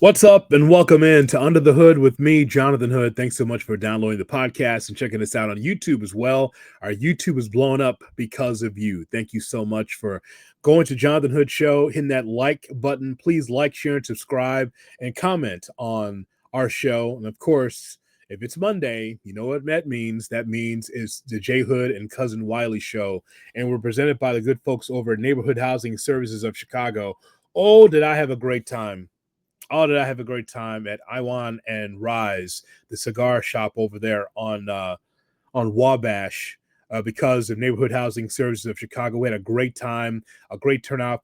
What's up, and welcome in to Under the Hood with me, Jonathan Hood. Thanks so much for downloading the podcast and checking us out on YouTube as well. Our YouTube is blowing up because of you. Thank you so much for going to Jonathan Hood Show, hitting that like button. Please like, share, and subscribe, and comment on our show. And of course, if it's Monday, you know what that means. That means it's the J Hood and Cousin Wiley Show, and we're presented by the good folks over at Neighborhood Housing Services of Chicago. Oh, did I have a great time! Oh, did I have a great time at Iwan and Rise, the cigar shop over there on Wabash, because of Neighborhood Housing Services of Chicago. We had a great time, a great turnout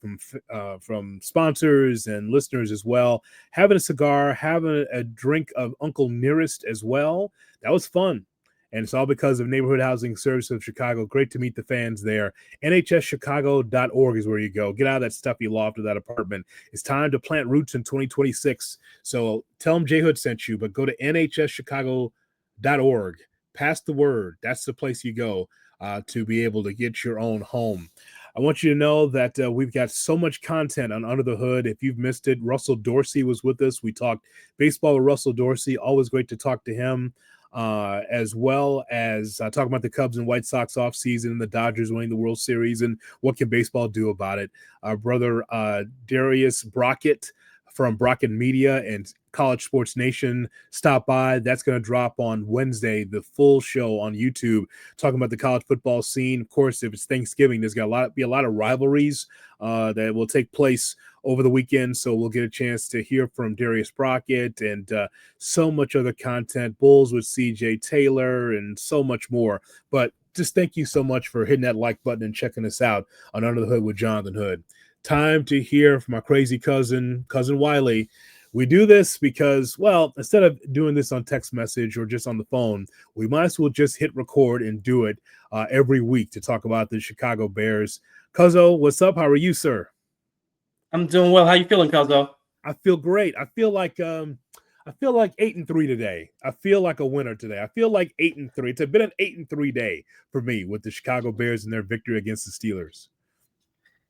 from sponsors and listeners as well. Having a cigar, having a drink of Uncle Nearest as well. That was fun. And it's all because of Neighborhood Housing Services of Chicago. Great to meet the fans there. NHSchicago.org is where you go. Get out of that stuffy loft or that apartment. It's time to plant roots in 2026. So tell them J Hood sent you, but go to NHSchicago.org. Pass the word. That's the place you go to be able to get your own home. I want you to know that we've got so much content on Under the Hood. If you've missed it, Russell Dorsey was with us. We talked baseball with Russell Dorsey. Always great to talk to him. As well as talking about the Cubs and White Sox offseason and the Dodgers winning the World Series and what can baseball do about it. Our brother Darius Brockett from Brockett Media and College Sports Nation stop by. That's going to drop on Wednesday, the full show on YouTube, talking about the college football scene. Of course, if it's Thanksgiving, there's going to be a lot of rivalries that will take place over the weekend. So we'll get a chance to hear from Darius Brockett and so much other content, Bulls with CJ Taylor and so much more. But just thank you so much for hitting that like button and checking us out on Under the Hood with Jonathan Hood. Time to hear from my crazy cousin Wiley. We do this because, well, instead of doing this on text message or just on the phone, we might as well just hit record and do it every week to talk about the Chicago Bears. Cuzzo, what's up? How are you, sir? I'm doing well. How you feeling, Cuzzo? I feel great. I feel like 8-3 today. I feel like a winner today. I feel like 8-3. It's been an 8-3 day for me with the Chicago Bears and their victory against the Steelers.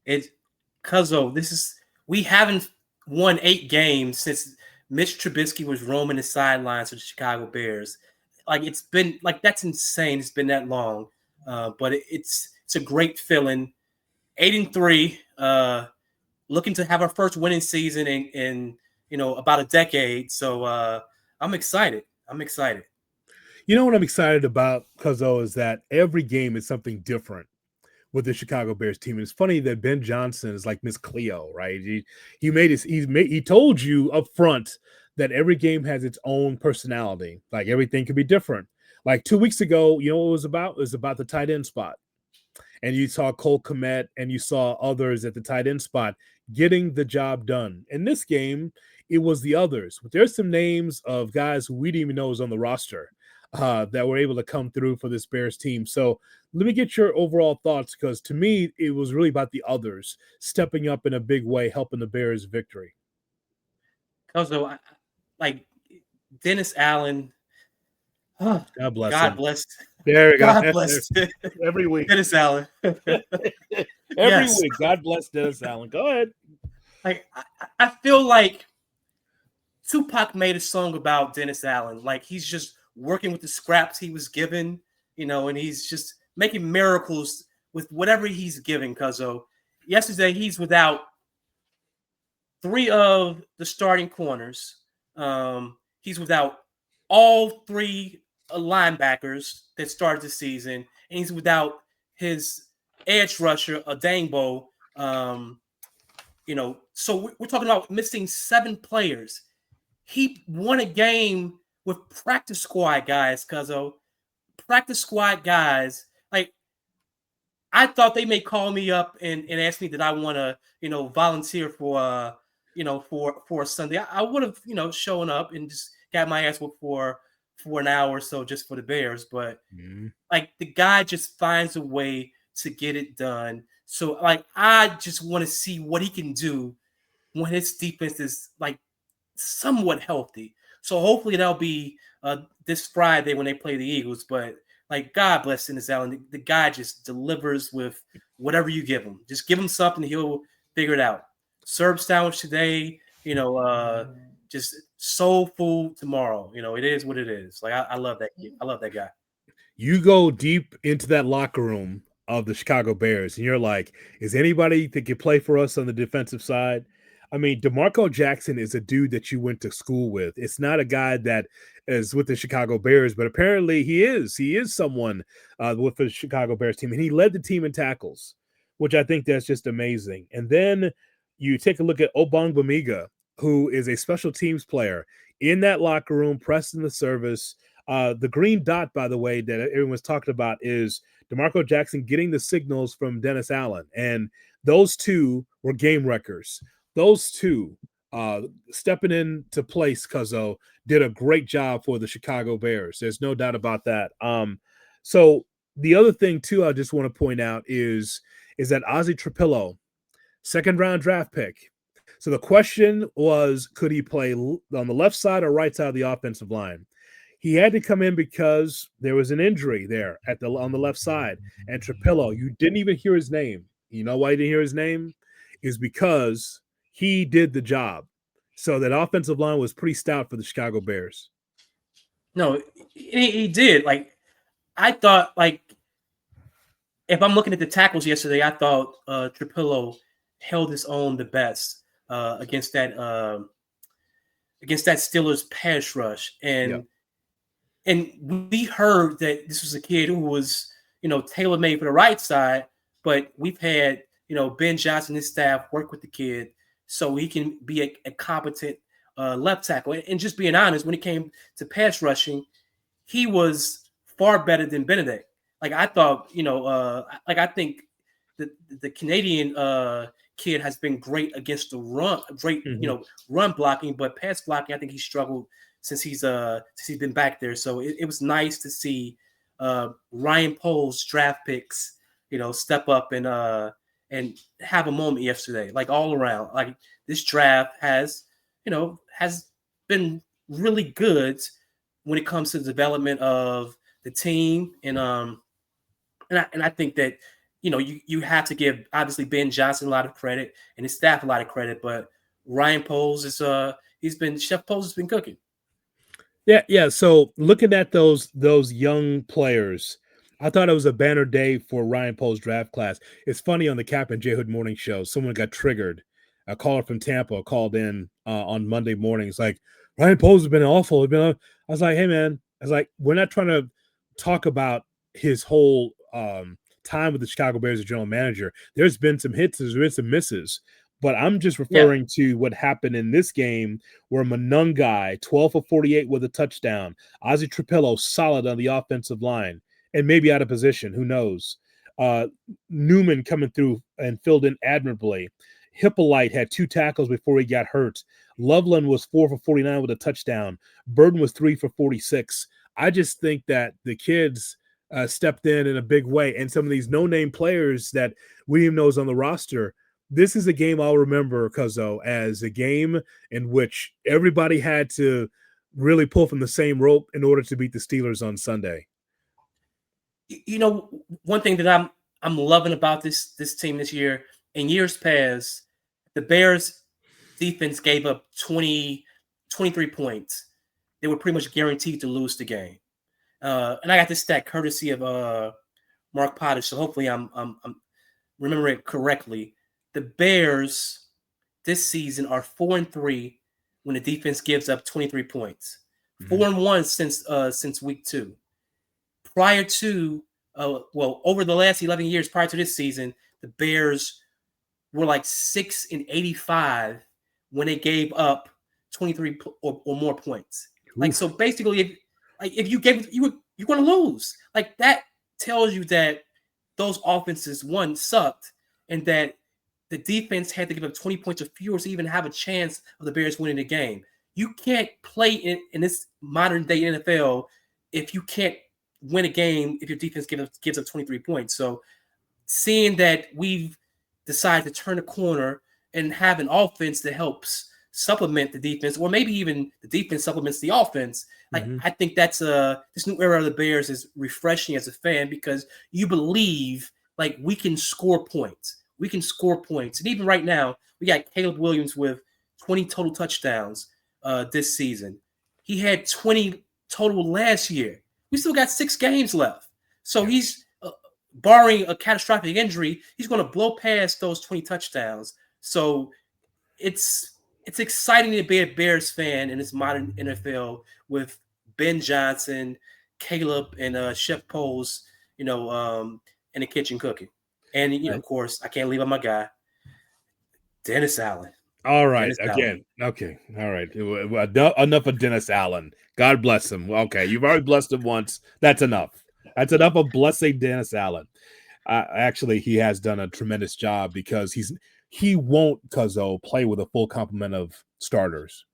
It's Cuzzo. We haven't won 8 games since Mitch Trubisky was roaming the sidelines of the Chicago Bears. Like it's been like that's insane. It's been that long, but it's a great feeling. 8-3. Looking to have our first winning season in about a decade. So I'm excited. You know what I'm excited about, Cuzzo, is that every game is something different with the Chicago Bears team. And it's funny that Ben Johnson is like Miss Cleo, right? He told you up front that every game has its own personality. Like everything can be different. Like 2 weeks ago, you know what it was about? It was about the tight end spot. And you saw Cole Kmet and you saw others at the tight end spot getting the job done. In this game, it was the others. There's some names of guys who we didn't even know was on the roster that were able to come through for this Bears team. So let me get your overall thoughts, because to me, it was really about the others stepping up in a big way, helping the Bears' victory. Cuzzo, like Dennis Allen. Oh, God bless God him. bless. There we go. God bless. Every week. Dennis Allen. Every week. God bless Dennis Allen. Go ahead. Like I feel like Tupac made a song about Dennis Allen. Like he's just working with the scraps he was given, and he's just making miracles with whatever he's given. Cuzzo, yesterday he's without 3 of the starting corners. He's without all 3 linebackers that started the season, and he's without his edge rusher, Adangbo. So we're talking about missing 7 players. He won a game with practice squad guys, Cuzzo. Practice squad guys. Like, I thought they may call me up and ask me that I want to, volunteer for, for a Sunday. I would have, shown up and just got my ass whooped for an hour or so just for the Bears. But like the guy just finds a way to get it done. So like I just want to see what he can do when his defense is like somewhat healthy. So hopefully that'll be this Friday when they play the Eagles. But like God bless Dennis Allen, the guy just delivers with whatever you give him. Just give him something, he'll figure it out. Serb sandwich today, just soul food tomorrow. It is what it is. Like I love that kid. I love that guy. You go deep into that locker room of the Chicago Bears, and you're like, is anybody that can play for us on the defensive side? I mean, DeMarco Jackson is a dude that you went to school with. It's not a guy that is with the Chicago Bears, but apparently he is. He is someone with the Chicago Bears team, and he led the team in tackles, which I think that's just amazing. And then you take a look at Obong Bamiga, who is a special teams player in that locker room, pressing the service. The green dot, by the way, that everyone's talking about is DeMarco Jackson getting the signals from Dennis Allen. And those two were game wreckers. Those two stepping into place, Cuzzo, did a great job for the Chicago Bears. There's no doubt about that. So the other thing, too, I just want to point out is that Ozzy Trapillo, second-round draft pick. So the question was, could he play on the left side or right side of the offensive line? He had to come in because there was an injury there on the left side. And Trapillo, you didn't even hear his name. You know why you didn't hear his name? Is because he did the job. So that offensive line was pretty stout for the Chicago Bears. No, he did. Like, I thought, like, if I'm looking at the tackles yesterday, I thought Trapillo held his own the best against that Steelers pass rush. And we heard that this was a kid who was, tailor-made for the right side, but we've had, Ben Johnson and his staff work with the kid so he can be a competent left tackle. And just being honest, when it came to pass rushing, he was far better than Benedict. Like I thought, I think the Canadian kid has been great against the run, run blocking, but pass blocking, I think he struggled since he's been back there. So it was nice to see Ryan Poles draft picks, step up and have a moment yesterday, like all around. Like this draft has been really good when it comes to the development of the team. And I think that, you have to give obviously Ben Johnson a lot of credit and his staff a lot of credit, but Ryan Poles is Chef Poles has been cooking. Yeah. So looking at those young players, I thought it was a banner day for Ryan Poles' draft class. It's funny, on the Cap and J Hood morning show, someone got triggered. A caller from Tampa called in on Monday morning. It's like, Ryan Poles has been awful. I was like, hey, man. I was like, we're not trying to talk about his whole time with the Chicago Bears as general manager. There's been some hits, there's been some misses. But I'm just referring to what happened in this game where Monungai, 12 for 48 with a touchdown. Ozzy Trapillo, solid on the offensive line and maybe out of position. Who knows? Newman coming through and filled in admirably. Hippolyte had 2 tackles before he got hurt. Loveland was 4 for 49 with a touchdown. Burden was 3 for 46. I just think that the kids stepped in a big way. And some of these no-name players that William knows on the roster, this is a game I'll remember, Cuzzo, as a game in which everybody had to really pull from the same rope in order to beat the Steelers on Sunday. One thing that I'm loving about this team this year, in years past, the Bears defense gave up 23 points. They were pretty much guaranteed to lose the game. And I got this stat courtesy of Mark Potash, so hopefully I'm remembering it correctly. The Bears this season are 4-3 when the defense gives up 23 points. 4-1 since week 2. Prior to, over the last 11 years prior to this season, the Bears were like 6-85 when they gave up 23 or more points. Oof. Like, so basically, if you gave, you're going to lose. Like, that tells you that those offenses, one, sucked, and that the defense had to give up 20 points or fewer to even have a chance of the Bears winning the game. You can't play in this modern day NFL if you can't win a game if your defense gives up 23 points. So seeing that we've decided to turn a corner and have an offense that helps supplement the defense, or maybe even the defense supplements the offense, I think that's this new era of the Bears is refreshing as a fan, because you believe like we can score points. And even right now, we got Caleb Williams with 20 total touchdowns. this season. He had 20 total last year. We still got 6 games left. So he's, barring a catastrophic injury, he's going to blow past those 20 touchdowns. So it's exciting to be a Bears fan in this modern NFL with Ben Johnson, Caleb, and Chef Poles, in the kitchen cooking. And, of course, I can't leave out my guy, Dennis Allen. All right. Again. Okay. All right. Enough of Dennis Allen. God bless him. Okay. You've already blessed him once. That's enough. That's enough of blessing Dennis Allen. Actually, he has done a tremendous job because he won't, Cuzzo, play with a full complement of starters.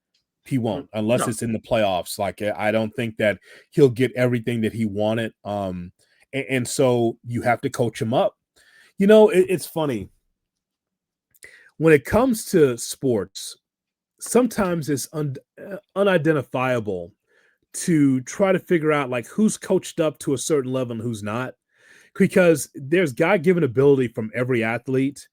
He won't unless it's in the playoffs. Like, I don't think that he'll get everything that he wanted. And so you have to coach him up. It's funny. When it comes to sports, sometimes it's unidentifiable to try to figure out like who's coached up to a certain level and who's not, because there's God-given ability from every athlete.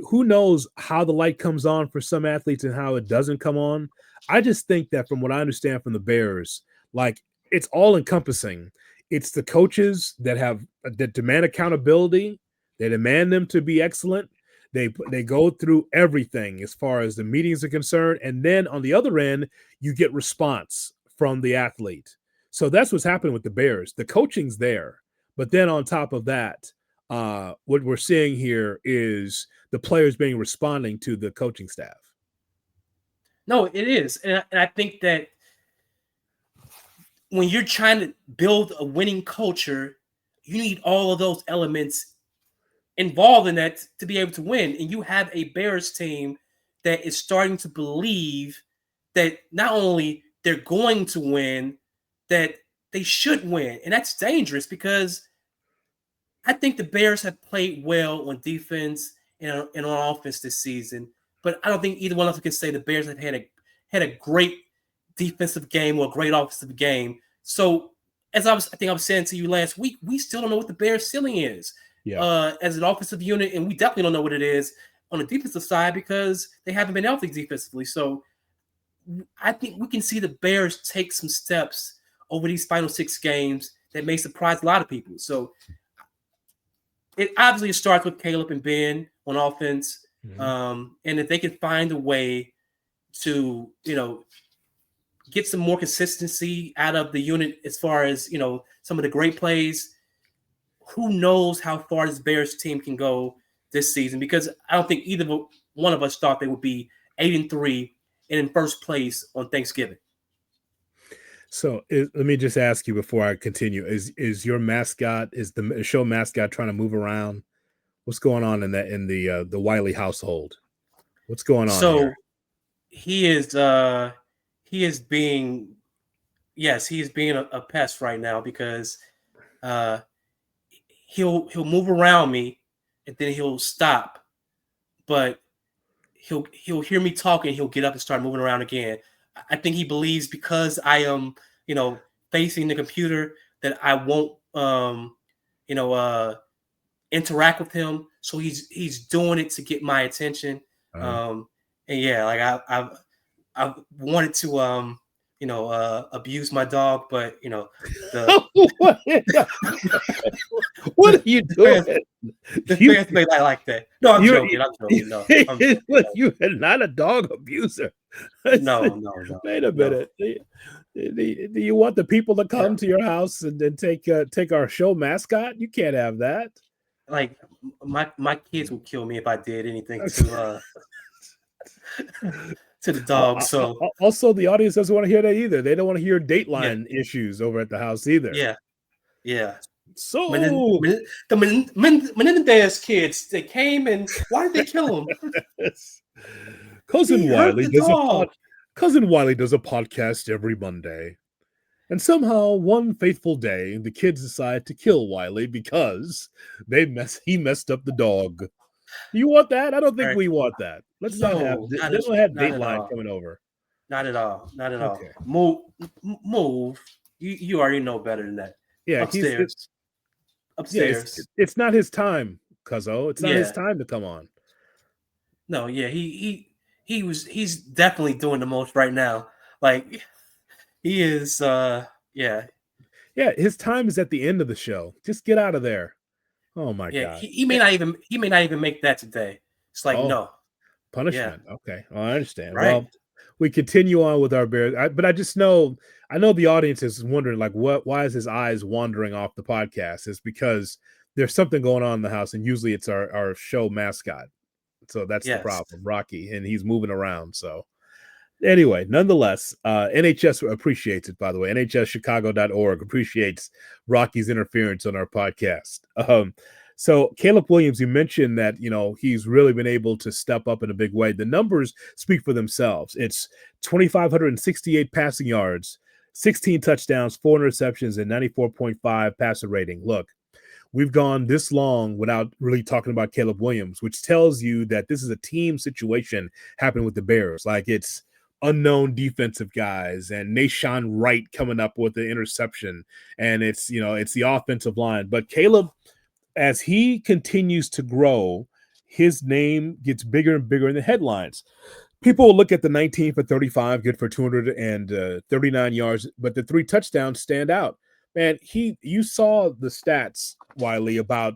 Who knows how the light comes on for some athletes and how it doesn't come on. I just think that from what I understand from the Bears, like it's all encompassing. It's the coaches that demand accountability. They demand them to be excellent. They go through everything as far as the meetings are concerned. And then on the other end, you get response from the athlete. So that's what's happening with the Bears. The coaching's there. But then on top of that, what we're seeing here is the players responding to the coaching staff. No, it is. And I think that when you're trying to build a winning culture, you need all of those elements involved in that to be able to win. And you have a Bears team that is starting to believe that not only they're going to win, that they should win. And that's dangerous because I think the Bears have played well on defense and on offense this season. But I don't think either one of us can say the Bears have had a great defensive game or a great offensive game. So as I think I was saying to you last week, we still don't know what the Bears' ceiling is. As an offensive unit, and we definitely don't know what it is on the defensive side because they haven't been healthy defensively. So I think we can see the Bears take some steps over these final 6 games that may surprise a lot of people. So it obviously starts with Caleb and Ben on offense. And if they can find a way to, get some more consistency out of the unit as far as, some of the great plays, who knows how far this Bears team can go this season, because I don't think either one of us thought they would be 8-3 and in first place on Thanksgiving. So let me just ask you before I continue, is your mascot, is the show mascot trying to move around? What's going on in the Wiley household? What's going on here? he is being a pest right now because he'll move around me and then he'll stop, but he'll hear me talking, he'll get up and start moving around again. I think he believes because I am, facing the computer that I won't, interact with him. So he's doing it to get my attention. And yeah, like I've wanted to, abuse my dog, but what are you doing? The fans may not like that. No, I'm joking. No, you are not a dog abuser. No. Wait a minute. Do you want the people to come to your house and then take our show mascot? You can't have that. Like my kids would kill me if I did anything to to the dog. So also the audience doesn't want to hear that either. They don't want to hear Dateline issues over at the house either. Yeah. So the Menendez kids, they came and why did they kill him? Cousin Wiley does a podcast every Monday. And somehow one fateful day, the kids decide to kill Wiley because he messed up the dog. You want that? I don't think we want that. Let's not have Dateline coming over. Not at all. Okay. Move. You already know better than that. Yeah, upstairs. It's not his time, Cuzzo. It's not his time to come on. No, yeah, he's definitely doing the most right now. Like he is yeah. Yeah, his time is at the end of the show. Just get out of there. Oh my Yeah, God. he may not even make that today. It's like Oh, no. Yeah, punishment. Okay. Well, I understand. right. Well, we continue on with our Bears, but I just know I know the audience is wondering like why is his eyes wandering off the podcast? It's because there's something going on in the house, and usually it's our show mascot. So that's the Yes. problem, Rocky, and he's moving around. So anyway, nonetheless, NHS appreciates it, by the way. NHSchicago.org appreciates Rocky's interference on our podcast. So Caleb Williams, you mentioned that, he's really been able to step up in a big way. The numbers speak for themselves. It's 2,568 passing yards, 16 touchdowns, 4 interceptions, and 94.5 passer rating. Look, we've gone this long without really talking about Caleb Williams, which tells you that this is a team situation happening with the Bears. Like it's unknown defensive guys and Nashawn Wright coming up with the interception, and it's the offensive line. But Caleb, as he continues to grow, his name gets bigger and bigger in the headlines. People will look at the 19 for 35, good for 239 yards, but the 3 touchdowns stand out. Man, you saw the stats, Wiley, about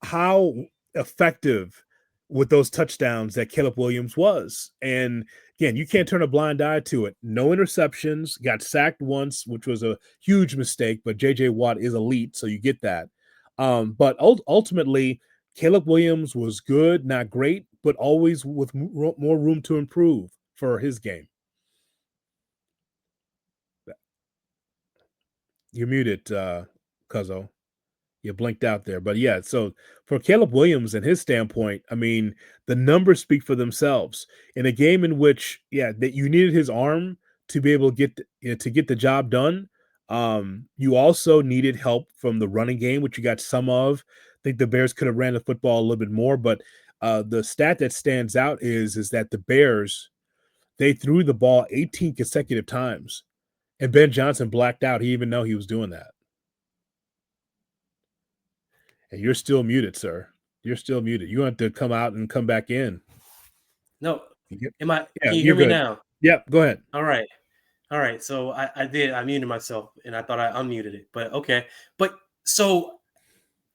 how effective with those touchdowns that Caleb Williams was. And again, you can't turn a blind eye to it. No interceptions, got sacked once, which was a huge mistake, but JJ Watt is elite, so you get that. But ultimately, Caleb Williams was good, not great, but always with more room to improve for his game. You're muted, Cuzzo. You blinked out there. But yeah, so for Caleb Williams and his standpoint, I mean, the numbers speak for themselves. In a game in which, that you needed his arm to be able to get the job done. You also needed help from the running game, which you got some of. I think the Bears could have ran the football a little bit more, but the stat that stands out is that the Bears, they threw the ball 18 consecutive times, and Ben Johnson blacked out. He even know he was doing that. And you're still muted, sir. You're still muted. You want to come out and come back in. No. Yeah, Can you you're hear me good now? Yep, go ahead. All right. So I muted myself and I thought I unmuted it, but okay. But so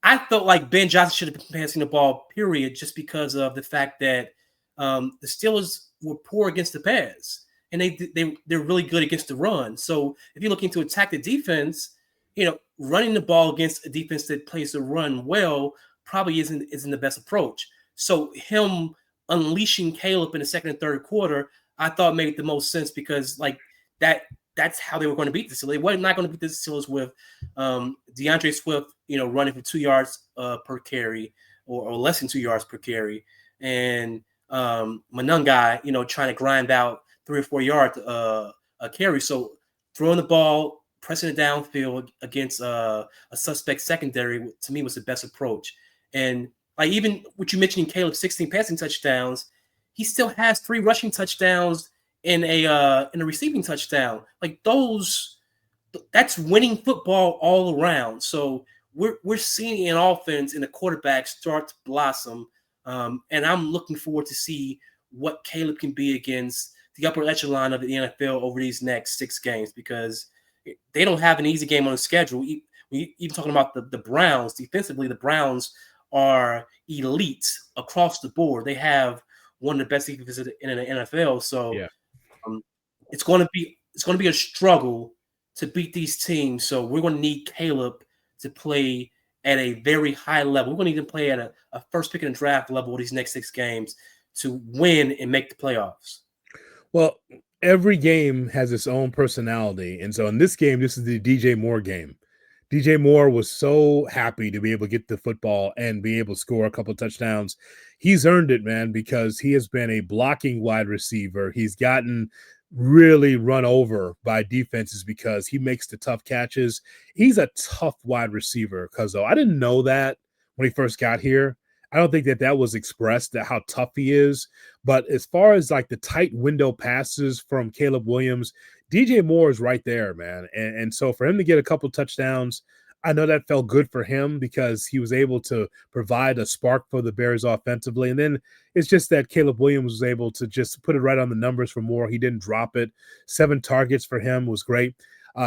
I felt like Ben Johnson should have been passing the ball, period, just because of the fact that the Steelers were poor against the pass, and they're really good against the run. So if you're looking to attack the defense, running the ball against a defense that plays the run well probably isn't the best approach. So him unleashing Caleb in the second and third quarter, I thought made the most sense because that's how they were going to beat the Steelers. They were not going to beat the Steelers with DeAndre Swift, running for 2 yards per carry or less than 2 yards per carry, and Monangai, trying to grind out 3 or 4 yards a carry. So throwing the ball, pressing it downfield against a suspect secondary, to me, was the best approach. And like even what you mentioned, Caleb, 16 passing touchdowns, he still has 3 rushing touchdowns in a receiving touchdown. Like that's winning football all around. So we're seeing an offense and a quarterback start to blossom. And I'm looking forward to see what Caleb can be against the upper echelon of the NFL over these next 6 games, because they don't have an easy game on the schedule. Even talking about the Browns, defensively, the Browns are elite across the board. They have one of the best defenses in the NFL. So Yeah. It's going to be a struggle to beat these teams. So we're going to need Caleb to play at a very high level. We're going to need him to play at a first pick in the draft level these next 6 games to win and make the playoffs. Well, every game has its own personality. And so in this game, this is the DJ Moore game. DJ Moore was so happy to be able to get the football and be able to score a couple of touchdowns. He's earned it, man, because he has been a blocking wide receiver. He's gotten really run over by defenses because he makes the tough catches. He's a tough wide receiver, because I didn't know that when he first got here. I don't think that was expressed, that how tough he is. But as far as like the tight window passes from Caleb Williams, DJ Moore is right there, man. And so for him to get a couple touchdowns, I know that felt good for him because he was able to provide a spark for the Bears offensively. And then it's just that Caleb Williams was able to just put it right on the numbers for Moore. He didn't drop it. 7 targets for him was great.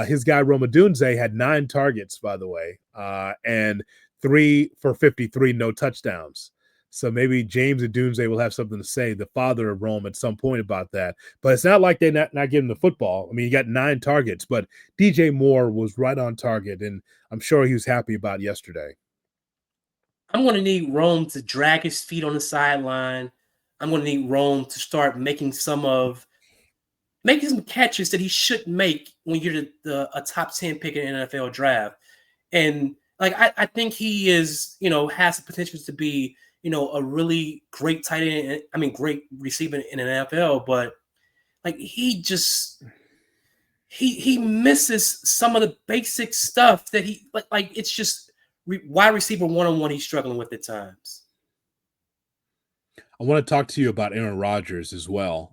His guy Roma Dunze had 9 targets, by the way, and 3 for 53, no touchdowns. So maybe James and Dunze will have something to say, the father of Rome, at some point about that. But it's not like they're not giving the football. I mean, he got 9 targets, but DJ Moore was right on target, and I'm sure he was happy about yesterday. I'm going to need Rome to drag his feet on the sideline. I'm going to need Rome to start making some catches that he should make when you're a top 10 pick in the NFL draft. And like I think he is, has the potential to be, a really great tight end. I mean, great receiver in the NFL, but like he misses some of the basic stuff that he like it's just wide receiver one-on-one he's struggling with at times. I want to talk to you about Aaron Rodgers as well,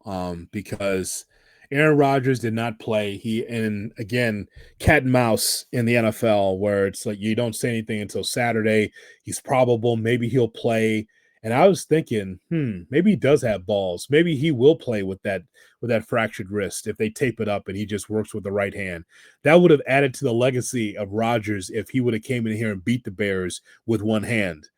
because Aaron Rodgers did not play. And again, cat and mouse in the NFL, where it's like you don't say anything until Saturday. He's probable, maybe he'll play. And I was thinking, maybe he does have balls. Maybe he will play with that fractured wrist if they tape it up and he just works with the right hand. That would have added to the legacy of Rodgers if he would have came in here and beat the Bears with one hand.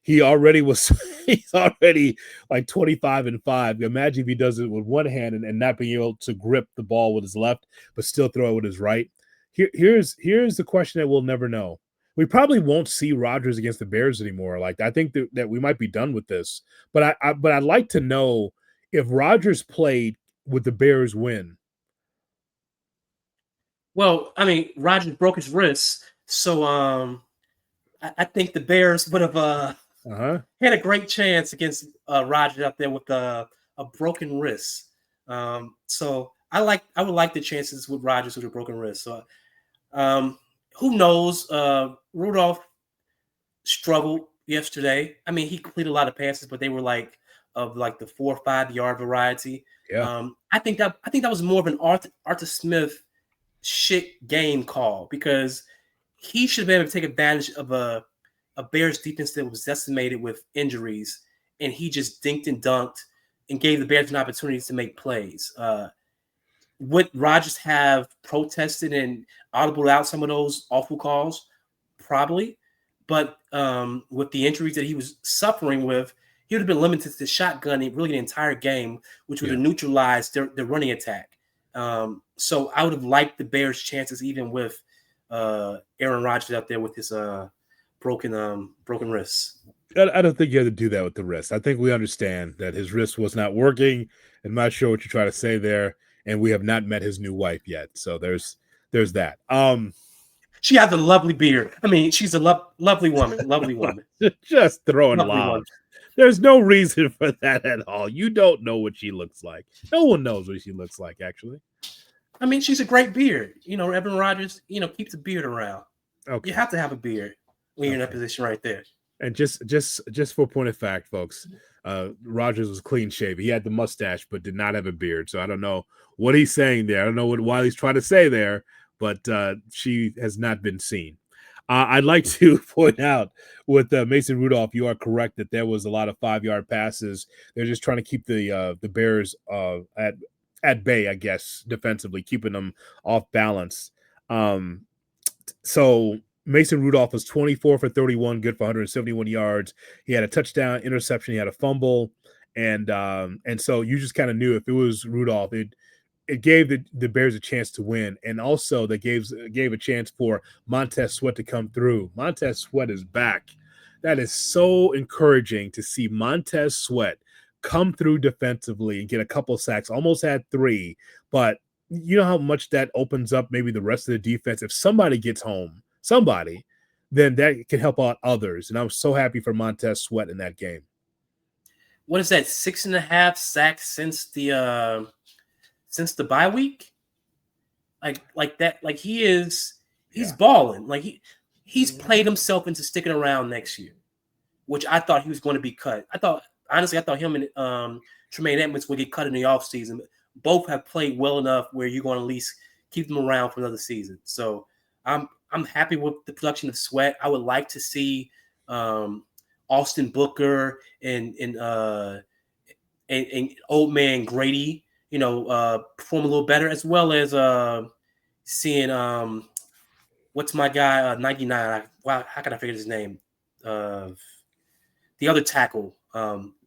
He already was he's already like 25-5. Imagine if he does it with one hand and not being able to grip the ball with his left, but still throw it with his right. Here's the question that we'll never know. We probably won't see Rodgers against the Bears anymore. Like, I think that we might be done with this. But I'd like to know if Rodgers played, would the Bears win? Well, I mean, Rodgers broke his wrist, so I think the Bears would have had a great chance against Rodgers out there with a broken wrist. So I would like the chances with Rodgers with a broken wrist. So who knows? Rudolph struggled yesterday. I mean, he completed a lot of passes, but they were like the 4 or 5 yard variety. Yeah. I think that was more of an Arthur Smith shit game call, because he should have been able to take advantage of a Bears defense that was decimated with injuries, and he just dinked and dunked and gave the Bears an opportunity to make plays. Would Rodgers have protested and audible out some of those awful calls? Probably. But with the injuries that he was suffering with, he would have been limited to shotgun really the entire game, which would have neutralized their running attack. So I would have liked the Bears' chances even with Aaron Rodgers out there with his broken wrists. I don't think you have to do that with the wrist. I think we understand that his wrist was not working. I'm not sure what you're trying to say there, and we have not met his new wife yet. So there's that. She has a lovely beard. I mean, she's a lovely woman. Lovely woman. Just throwing lobs. There's no reason for that at all. You don't know what she looks like. No one knows what she looks like, actually. I mean, she's a great beard. Aaron Rodgers, keeps a beard around. Okay. You have to have a beard when you're in that position right there. And just for point of fact, folks, Rodgers was clean shaven. He had the mustache, but did not have a beard. So I don't know what he's saying there. I don't know what Wiley's trying to say there, but she has not been seen. I'd like to point out with Mason Rudolph, you are correct that there was a lot of 5-yard passes. They're just trying to keep the Bears at bay, I guess, defensively, keeping them off balance. So Mason Rudolph was 24 for 31, good for 171 yards. He had a touchdown, interception, he had a fumble, and so you just kind of knew if it was Rudolph, it gave the Bears a chance to win, and also that gave a chance for Montez Sweat to come through. Montez Sweat is back. That is so encouraging to see Montez Sweat come through defensively and get a couple sacks. Almost had 3, but you know how much that opens up maybe the rest of the defense. If somebody gets home, then that can help out others. And I'm so happy for Montez Sweat in that game. What is that? 6.5 sacks since the bye week? Like that, like he's balling. Like he's played himself into sticking around next year, which I thought he was going to be cut. I thought him and Tremaine Edmonds would get cut in the offseason. Both have played well enough where you're going to at least keep them around for another season. So I'm I'm happy with the production of Sweat. I would like to see Austin Booker and old man Grady, perform a little better, as well as seeing what's my guy 99. Wow, how can I forget his name? The other tackle,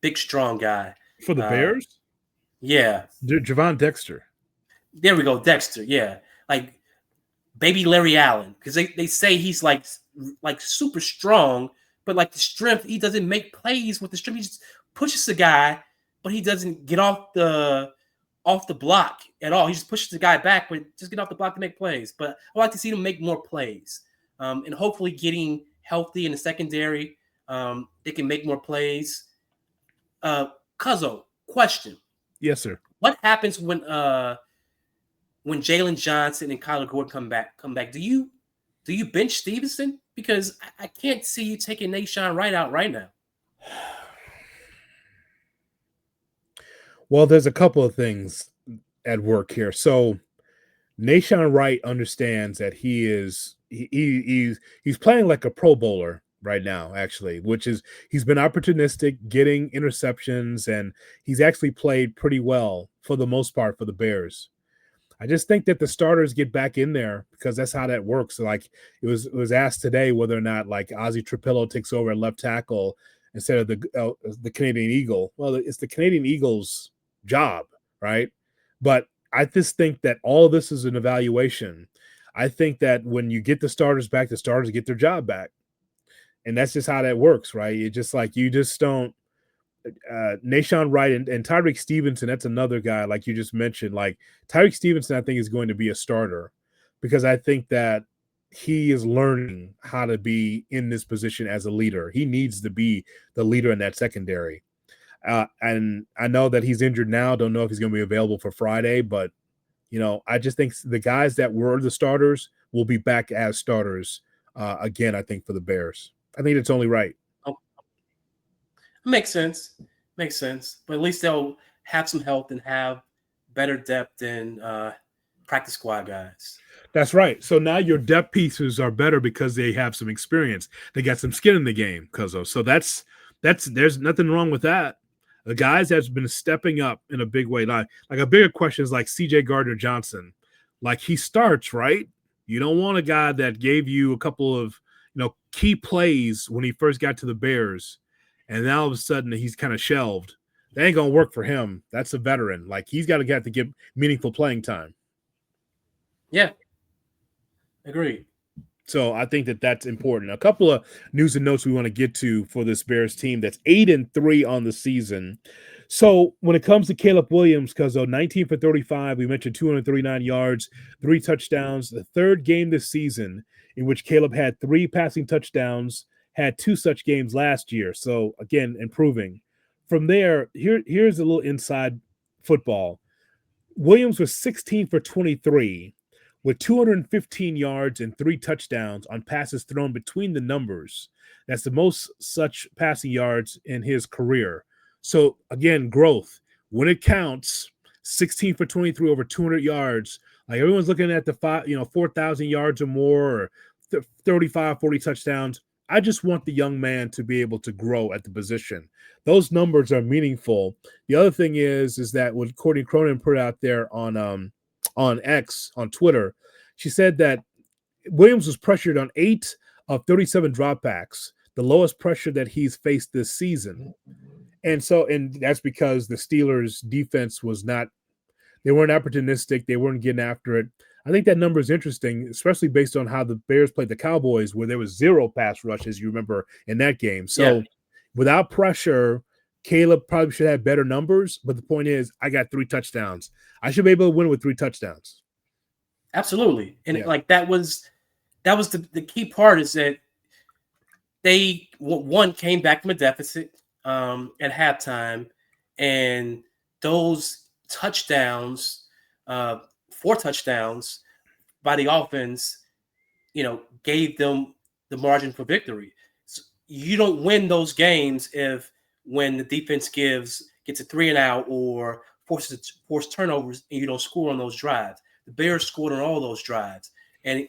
big strong guy For the Bears? Yeah, Javon Dexter. There we go, Dexter. Yeah, like baby Larry Allen, because they say he's like super strong, but like the strength, he doesn't make plays with the strength. He just pushes the guy, but he doesn't get off the block at all. He just pushes the guy back, but just get off the block to make plays. But I like to see him make more plays, and hopefully getting healthy in the secondary, they can make more plays. Cuzzo, question. Yes, sir. What happens when Jalen Johnson and Kyler Gordon come back? Do you bench Stevenson? Because I can't see you taking Nahshon Wright out right now. Well, there's a couple of things at work here. So Nahshon Wright understands that he's playing like a Pro Bowler right now, actually, which is he's been opportunistic, getting interceptions, and he's actually played pretty well for the most part for the Bears. I just think that the starters get back in there because that's how that works. Like it was asked today whether or not like Ozzie Trapillo takes over at left tackle instead of the Canadian Eagle. Well, it's the Canadian Eagle's job, right? But I just think that all of this is an evaluation. I think that when you get the starters back, the starters get their job back. And that's just how that works, right? It's just like you just don't Nahshon Wright and Tyrique Stevenson, that's another guy, like you just mentioned. Like Tyrique Stevenson, I think, is going to be a starter because I think that he is learning how to be in this position as a leader. He needs to be the leader in that secondary. And I know that he's injured now. Don't know if he's going to be available for Friday, but I just think the guys that were the starters will be back as starters again, I think, for the Bears. I think it's only right. Makes sense. But at least they'll have some health and have better depth than practice squad guys. That's right. So now your depth pieces are better because they have some experience. They got some skin in the game, Cuzzo. So that's there's nothing wrong with that. The guys that's been stepping up in a big way. Like a bigger question is like CJ Gardner-Johnson. Like he starts, right? You don't want a guy that gave you a couple of key plays when he first got to the Bears, and now all of a sudden he's kind of shelved. That ain't gonna work for him. That's a veteran. Like he's got to get meaningful playing time. Yeah, agreed. So I think that that's important. A couple of news and notes we want to get to for this Bears team that's 8-3 on the season. So when it comes to Caleb Williams, because 19 for 35, we mentioned 239 yards, 3 touchdowns. The third game this season in which Caleb had 3 passing touchdowns, had 2 such games last year. So again, improving. From there, here's a little inside football. Williams was 16 for 23 with 215 yards and 3 touchdowns on passes thrown between the numbers. That's the most such passing yards in his career. So again, growth. When it counts, 16 for 23 over 200 yards. Like everyone's looking at the 4,000 yards or more, or 35, 40 touchdowns. I just want the young man to be able to grow at the position. Those numbers are meaningful. The other thing is that what Courtney Cronin put out there on X, on Twitter, she said that Williams was pressured on 8 of 37 dropbacks, the lowest pressure that he's faced this season. And that's because the Steelers' defense they weren't opportunistic. They weren't getting after it. I think that number is interesting, especially based on how the Bears played the Cowboys, where there was 0 pass rush, as you remember, in that game. So without pressure, Caleb probably should have better numbers. But the point is, I got 3 touchdowns. I should be able to win with 3 touchdowns. Absolutely. And that was the key part, is that they came back from a deficit at halftime, and those touchdowns, 4 touchdowns by the offense, gave them the margin for victory. So you don't win those games when the defense gets a 3-and-out or force turnovers and you don't score on those drives. The Bears scored on all those drives, and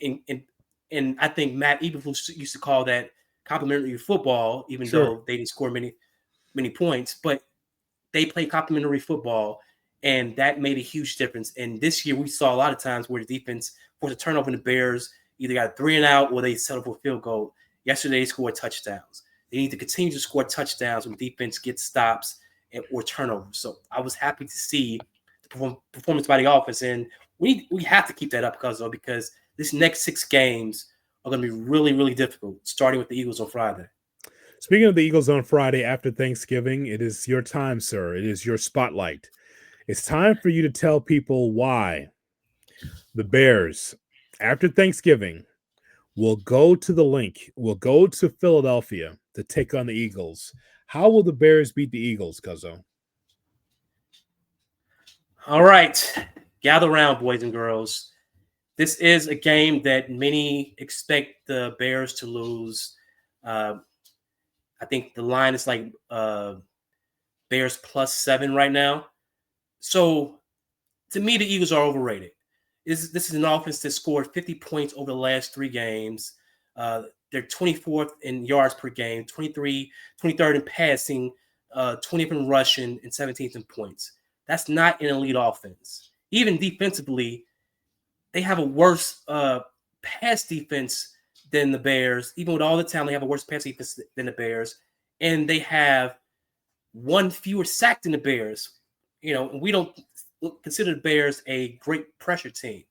and I think Matt Eberflus used to call that complimentary football, even though they didn't score many points, but they played complimentary football, and that made a huge difference. And this year, we saw a lot of times where the defense forced a turnover, and the Bears either got a 3-and-out or they settled for a field goal. Yesterday, they scored touchdowns. They need to continue to score touchdowns when defense gets stops or turnovers. So I was happy to see the performance by the offense, and we have to keep that up because this next 6 games are going to be really, really difficult, starting with the Eagles on Friday. Speaking of the Eagles on Friday after Thanksgiving, it is your time, sir. It is your spotlight. It's time for you to tell people why the Bears, after Thanksgiving, will go to the link, will go to Philadelphia to take on the Eagles. How will the Bears beat the Eagles, Cuzzo? All right. Gather around, boys and girls. This is a game that many expect the Bears to lose. I think the line is like Bears +7 right now. So, to me, the Eagles are overrated. This is an offense that scored 50 points over the last 3 games. They're 24th in yards per game, 23rd in passing, 20th in rushing, and 17th in points. That's not an elite offense. Even defensively, they have a worse pass defense than the Bears. Even with all the talent, they have a worse pass defense than the Bears. And they have 1 fewer sack than the Bears. You know, we don't consider the Bears a great pressure team.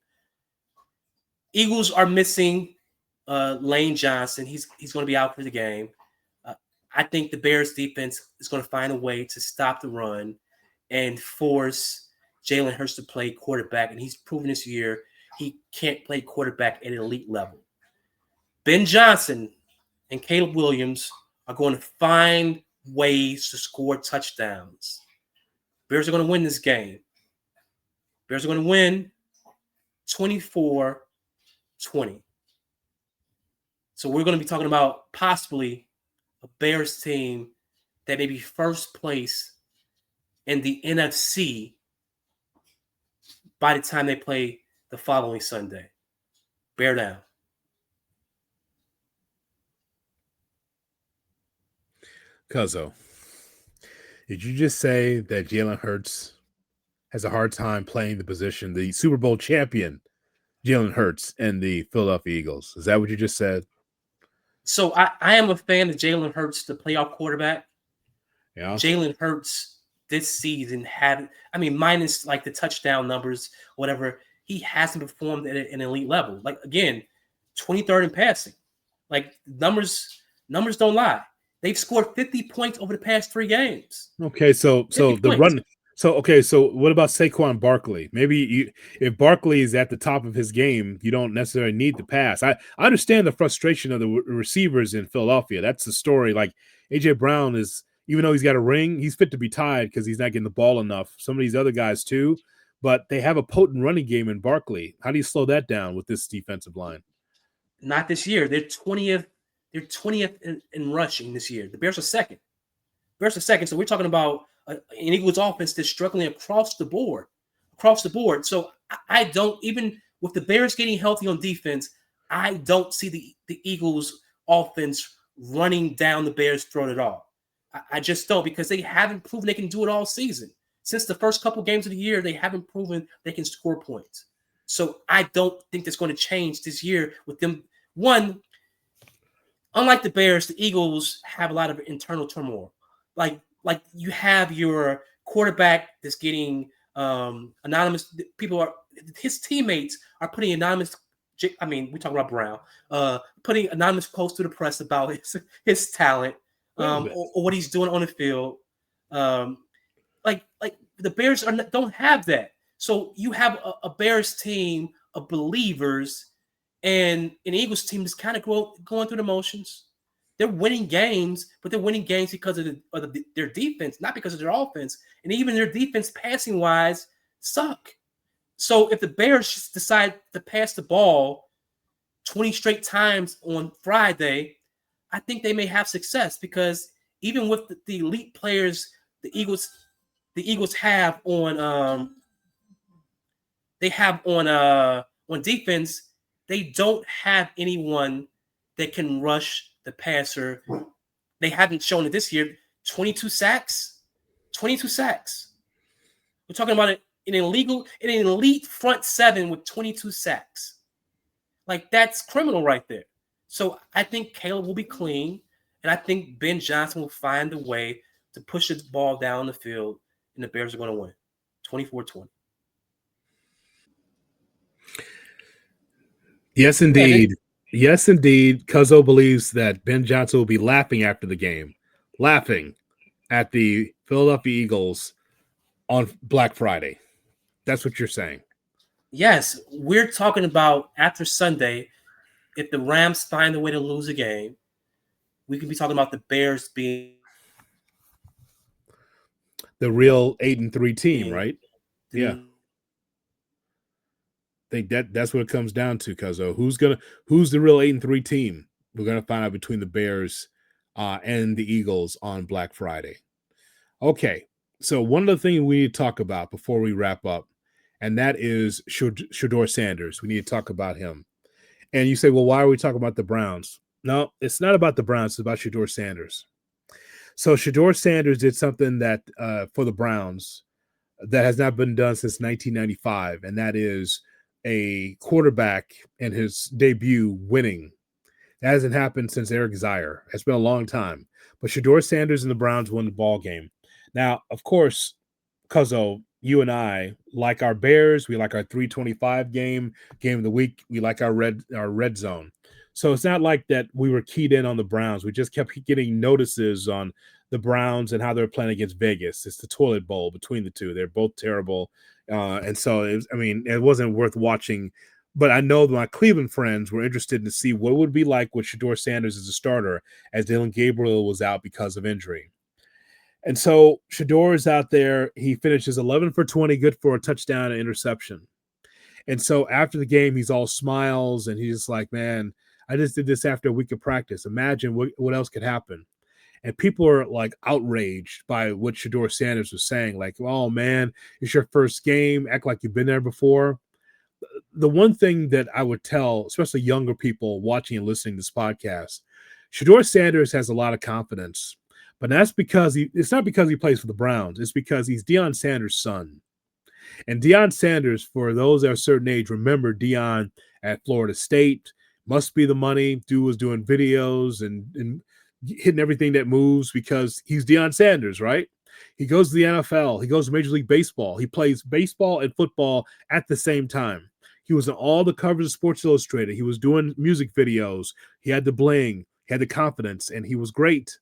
Eagles are missing Lane Johnson. He's going to be out for the game. I think the Bears defense is going to find a way to stop the run and force Jalen Hurts to play quarterback. And he's proven this year he can't play quarterback at an elite level. Ben Johnson and Caleb Williams are going to find ways to score touchdowns. Bears are going to win this game. Bears are going to win 24-20. So we're going to be talking about possibly a Bears team that may be first place in the NFC by the time they play the following Sunday. Bear down. Cuzzo, did you just say that Jalen Hurts has a hard time playing the position, the Super Bowl champion Jalen Hurts and the Philadelphia Eagles? Is that what you just said? So I am a fan of Jalen Hurts, the playoff quarterback. Yeah. Jalen Hurts this season had, minus like the touchdown numbers, whatever, he hasn't performed at an elite level. Like, again, 23rd in passing. Like, numbers don't lie. They've scored 50 points over the past 3 games. Okay, so the run. So what about Saquon Barkley? Maybe if Barkley is at the top of his game, you don't necessarily need the pass. I understand the frustration of the receivers in Philadelphia. That's the story. Like, AJ Brown is, even though he's got a ring, he's fit to be tied because he's not getting the ball enough. Some of these other guys too, but they have a potent running game in Barkley. How do you slow that down with this defensive line? Not this year. They're 20th. They're 20th in rushing this year. The Bears are second. So we're talking about an Eagles offense that's struggling across the board. So I don't, even with the Bears getting healthy on defense, I don't see the Eagles offense running down the Bears' throat at all. I just don't, because they haven't proven they can do it all season. Since the first couple games of the year, they haven't proven they can score points. So I don't think that's going to change this year with them. One, unlike the Bears, the Eagles have a lot of internal turmoil. Like you have your quarterback that's getting anonymous. His teammates are putting anonymous. We talk about Brown, putting anonymous posts to the press about his talent, or what he's doing on the field. Like the Bears don't have that. So you have a Bears team of believers and an Eagles team that's kind of going through the motions. They're winning games, but they're winning games because of their defense, not because of their offense. And even their defense, passing wise, suck. So if the Bears just decide to pass the ball 20 straight times on Friday, I think they may have success, because even with the elite players the Eagles have on defense, they don't have anyone that can rush the passer. They haven't shown it this year. 22 sacks. 22 sacks. We're talking about an elite front seven with 22 sacks. Like, that's criminal right there. So I think Caleb will be clean, and I think Ben Johnson will find a way to push the ball down the field, and the Bears are going to win 24-20. Yes, indeed. Yes, indeed. Cuzzo believes that Ben Johnson will be laughing after the game, laughing at the Philadelphia Eagles on Black Friday. That's what you're saying. Yes, we're talking about after Sunday. If the Rams find a way to lose a game, we could be talking about the Bears being the real 8-3 team, right? Yeah. I think that's what it comes down to, Cuzzo. Who's the real 8-3 team? We're gonna find out between the Bears and the Eagles on Black Friday. Okay, so one of the things we need to talk about before we wrap up, and that is Shedeur Sanders. We need to talk about him. And you say, well, why are we talking about the Browns? No, it's not about the Browns. It's about Shedeur Sanders. So Shedeur Sanders did something that for the Browns that has not been done since 1995, and that is a quarterback in his debut winning. That hasn't happened since Eric Zaire. It's been a long time. But Shedeur Sanders and the Browns won the ball game. Now, of course, Cuzzo, you and I like our Bears. We like our 325 game of the week. We like our red zone. So it's not like that we were keyed in on the Browns. We just kept getting notices on the Browns and how they're playing against Vegas. It's the toilet bowl between the two. They're both terrible. And so, it wasn't worth watching. But I know that my Cleveland friends were interested to see what it would be like with Shedeur Sanders as a starter as Dillon Gabriel was out because of injury. And so Shedeur is out there. He finishes 11 for 20, good for a touchdown and interception. And so after the game, he's all smiles, and he's just like, man, I just did this after a week of practice. Imagine what else could happen. And people are like outraged by what Shedeur Sanders was saying. Like, oh, man, it's your first game. Act like you've been there before. The one thing that I would tell, especially younger people watching and listening to this podcast, Shedeur Sanders has a lot of confidence. But that's because it's not because he plays for the Browns. It's because he's Deion Sanders' son. And Deion Sanders, for those at a certain age, remember Deion at Florida State. Must be the money. Dude was doing videos and hitting everything that moves because he's Deion Sanders, right? He goes to the NFL. He goes to Major League Baseball. He plays baseball and football at the same time. He was on all the covers of Sports Illustrated. He was doing music videos. He had the bling. He had the confidence, and he was great.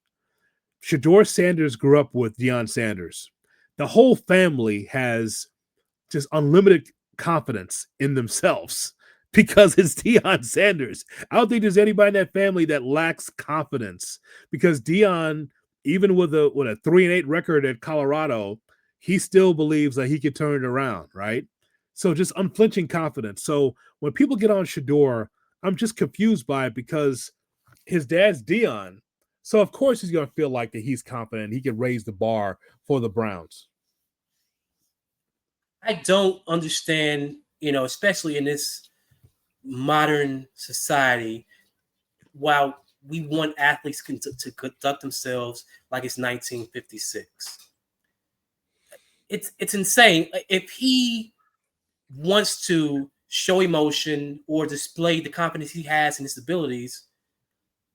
Shedeur Sanders grew up with Deion Sanders. The whole family has just unlimited confidence in themselves because it's Deion Sanders. I don't think there's anybody in that family that lacks confidence because Deion, even with a 3-8 record at Colorado, he still believes that he can turn it around, right? So just unflinching confidence. So when people get on Shedeur, I'm just confused by it because his dad's Deion. So, of course, he's going to feel like that he's confident. He can raise the bar for the Browns. I don't understand, especially in this modern society, while we want athletes to conduct themselves like it's 1956. It's insane. If he wants to show emotion or display the confidence he has in his abilities,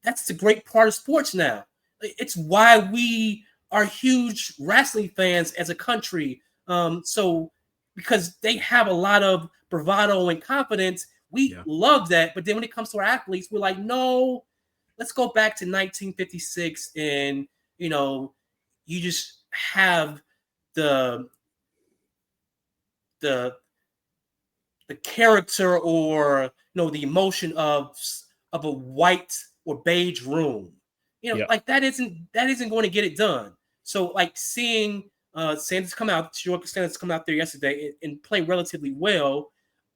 that's the great part of sports now. It's why we are huge wrestling fans as a country. So because they have a lot of bravado and confidence, we love that. But then when it comes to our athletes, we're like, no, let's go back to 1956, and you just have the character or the emotion of a white or beige room. Like that isn't going to get it done. So like seeing Sanders come out, Sanders come out there yesterday and play relatively well,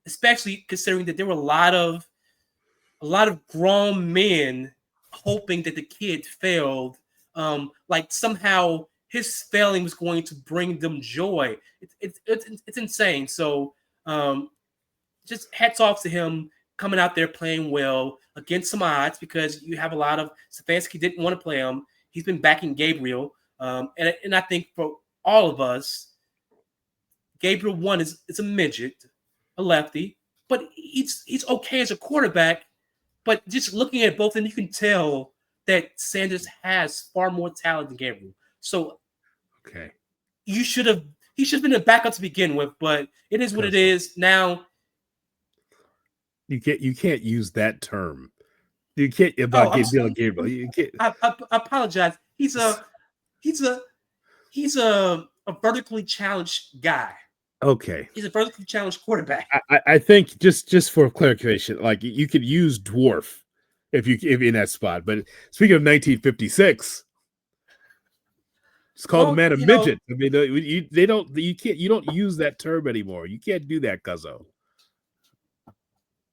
especially considering that there were a lot of grown men hoping that the kid failed. Like somehow his failing was going to bring them joy. It's insane. So just hats off to him coming out there playing well against some odds because you have a lot of Stefanski didn't want to play him. He's been backing Gabriel. And I think for all of us, Gabriel one is a midget, a lefty, but he's okay as a quarterback. But just looking at both, and you can tell that Sanders has far more talent than Gabriel. So okay, he should have been a backup to begin with, but it is what it is. Now you can't use that term. You can't about Gabriel. You can't. I apologize. He's a vertically challenged guy. Okay. He's a vertically challenged quarterback. I think just for clarification, like you could use dwarf if in that spot. But speaking of 1956, it's called the man of midget. I mean, you don't use that term anymore. You can't do that, Cuzzo.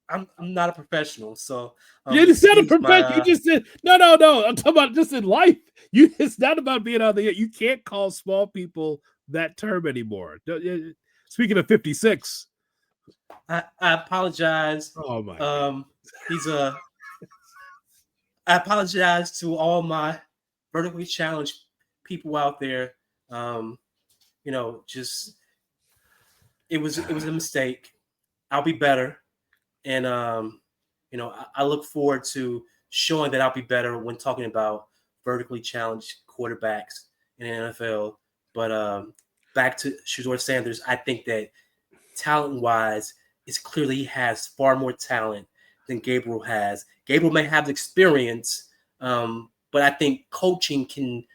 I'm not a professional, so it's not a professional. You just said no. I'm talking about just in life. It's not about being out there. You can't call small people that term anymore. Speaking of 56, I apologize. Oh my! I apologize to all my vertically challenged people out there. Just it was a mistake. I'll be better, and I look forward to showing that I'll be better when talking about vertically challenged quarterbacks in the NFL. But back to Shedeur Sanders, I think that talent-wise, it's clearly he has far more talent than Gabriel has. Gabriel may have the experience, but I think coaching can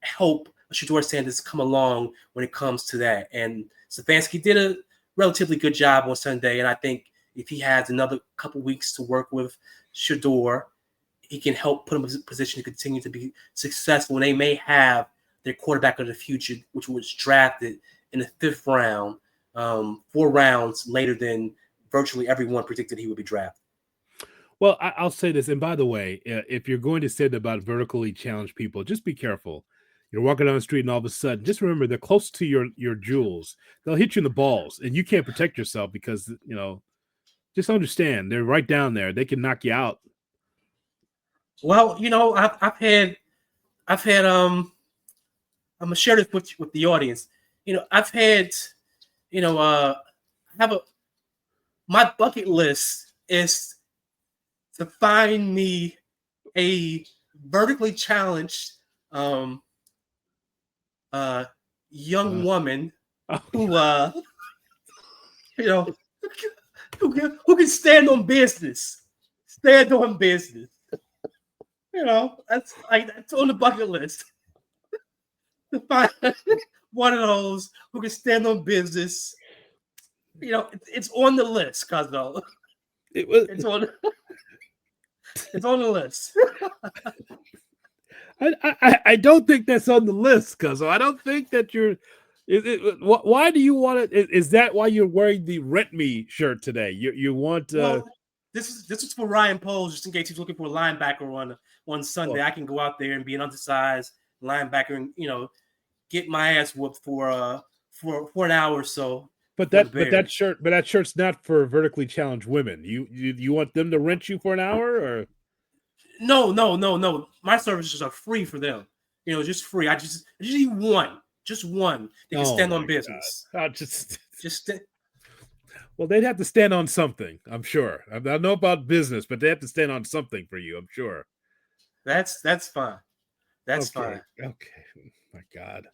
help Shedeur Sanders come along when it comes to that. And Stefanski did a relatively good job on Sunday, and I think if he has another couple weeks to work with Shedeur, he can help put him in a position to continue to be successful. And they may have their quarterback of the future, which was drafted in the 5th round, 4 rounds later than virtually everyone predicted he would be drafted. Well, I'll say this, and by the way, if you're going to say that about vertically challenged people, just be careful. You're walking down the street, and all of a sudden, just remember they're close to your jewels. They'll hit you in the balls, and you can't protect yourself because just understand they're right down there. They can knock you out. Well, I've had I'm gonna share this with the audience. I've had, my bucket list is to find me a vertically challenged young woman who who can stand on business. That's on the bucket list. To find one of those who can stand on business. It's on the list, Cuzzo. It's on the list. I don't think that's on the list, Cuzzo. I don't think that you're. Why do you want it? Is that why you're wearing the Rent Me shirt today? You want? Well, this is for Ryan Poles, just in case he's looking for a linebacker on Sunday. I can go out there and be an undersized linebacker and get my ass whooped for an hour or so. But that shirt's not for vertically challenged women. You want them to rent you for an hour or? No. My services are free for them. Just free. I just need one. Just one. They can stand on business. Well, they'd have to stand on something, I'm sure. I don't know about business, but they have to stand on something for you, I'm sure. That's fine. That's fine. Okay. My God.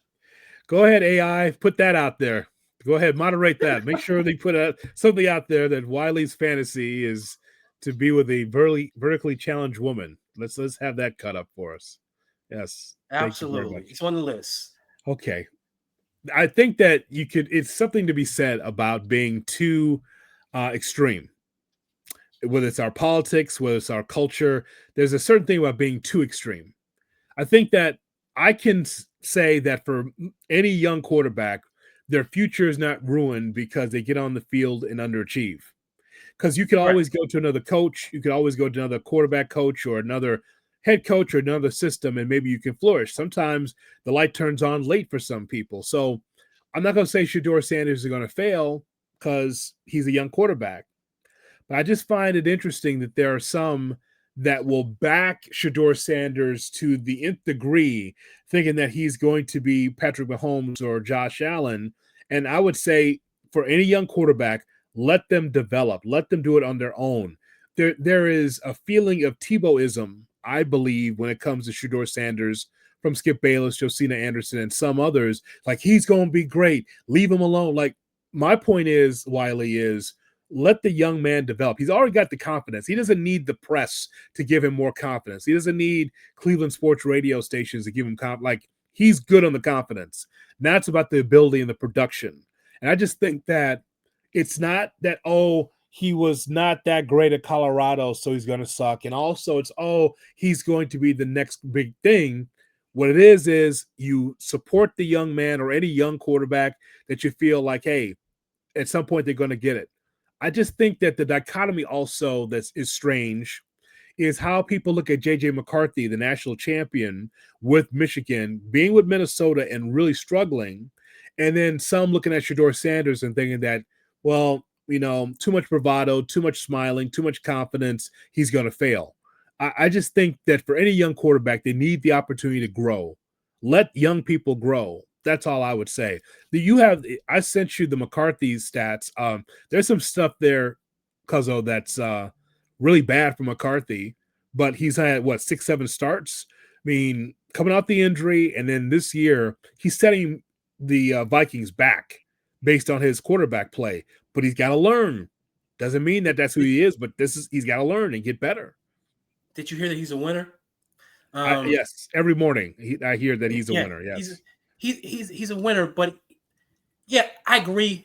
Go ahead, AI. Put that out there. Go ahead, moderate that. Make sure they put something out there that Wiley's fantasy is to be with a vertically challenged woman. Let's have that cut up for us. Yes. Absolutely. It's on the list. Okay. I think that it's something to be said about being too extreme. Whether it's our politics, whether it's our culture, there's a certain thing about being too extreme. I think that I can say that for any young quarterback, their future is not ruined because they get on the field and underachieve. Because you can always go to another coach, you could always go to another quarterback coach or another head coach or another system, and maybe you can flourish. Sometimes the light turns on late for some people. So I'm not going to say Shedeur Sanders is going to fail because he's a young quarterback. But I just find it interesting that there are some that will back Shador Sanders to the nth degree, thinking that he's going to be Patrick Mahomes or Josh Allen. And I would say for any young quarterback, let them develop, let them do it on their own. There is a feeling of Tebowism, I believe, when it comes to Shador Sanders from Skip Bayless, Josina Anderson, and some others. Like, he's going to be great. Leave him alone. Like, my point is, Wiley, is let the young man develop. He's already got the confidence. He doesn't need the press to give him more confidence. He doesn't need Cleveland sports radio stations to give him like, he's good on the confidence. Now it's about the ability and the production. And I just think that it's not that, oh, he was not that great at Colorado, so he's going to suck. And also it's, oh, he's going to be the next big thing. What it is you support the young man or any young quarterback that you feel like, hey, at some point they're going to get it. I just think that the dichotomy also that is strange is how people look at J.J. McCarthy, the national champion with Michigan, being with Minnesota and really struggling, and then some looking at Shador Sanders and thinking that, well, too much bravado, too much smiling, too much confidence, he's going to fail. I just think that for any young quarterback, they need the opportunity to grow. Let young people grow. That's all I would say. I sent you the McCarthy stats. There's some stuff there, Cuzzo, that's really bad for McCarthy, but he's had 6, 7 starts. I mean, coming off the injury, and then this year he's setting the Vikings back based on his quarterback play. But he's got to learn. Doesn't mean that that's who he is, but he's got to learn and get better. Did you hear that he's a winner? Yes, every morning I hear that he's a winner. Yes. He's a winner, but yeah, I agree.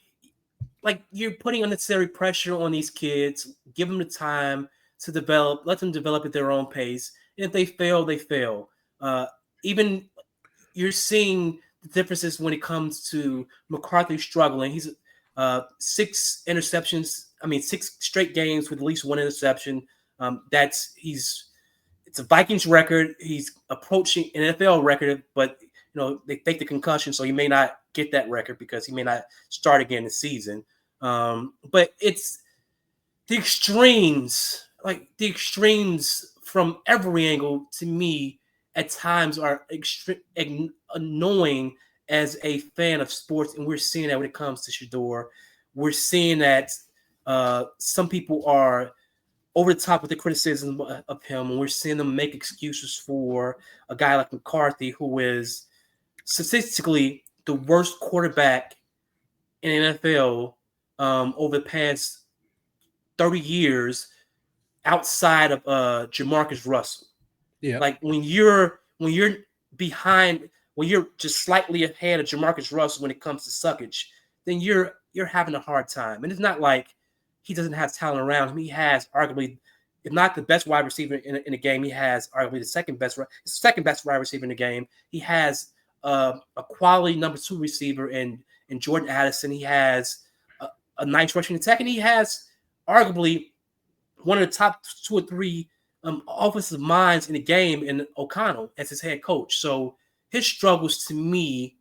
Like, you're putting unnecessary pressure on these kids. Give them the time to develop. Let them develop at their own pace. And if they fail, they fail. Even you're seeing the differences when it comes to McCarthy struggling. He's 6 interceptions. I mean, 6 straight games with at least 1 interception. It's a Vikings record. He's approaching an NFL record, but they take the concussion, so he may not get that record because he may not start again this season. But it's the extremes, from every angle, to me, at times are annoying as a fan of sports. And we're seeing that when it comes to Shador. We're seeing that some people are over the top with the criticism of him, and we're seeing them make excuses for a guy like McCarthy, who is statistically the worst quarterback in the NFL over the past 30 years outside of Jamarcus Russell. Yeah. Like, when you're behind, when you're just slightly ahead of Jamarcus Russell when it comes to suckage, then you're having a hard time. And it's not like he doesn't have talent around him. He has arguably, if not the best wide receiver in the game, he has arguably the second best wide receiver in the game. He has a quality number 2 receiver in Jordan Addison. He has a nice rushing attack, and he has arguably one of the top 2 or 3 offensive minds in the game in O'Connell as his head coach. So his struggles, to me,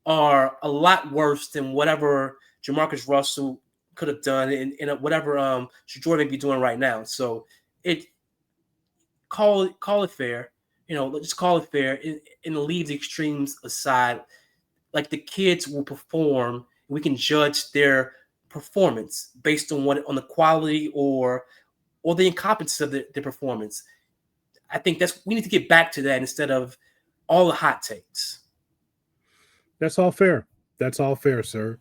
are a lot worse than whatever Jamarcus Russell could have done and whatever Shador may be doing right now. So call it fair. Just call it fair and leave the extremes aside. Like, the kids will perform. We can judge their performance based on the quality or the incompetence of their performance. I think we need to get back to that instead of all the hot takes. That's all fair. That's all fair, sir.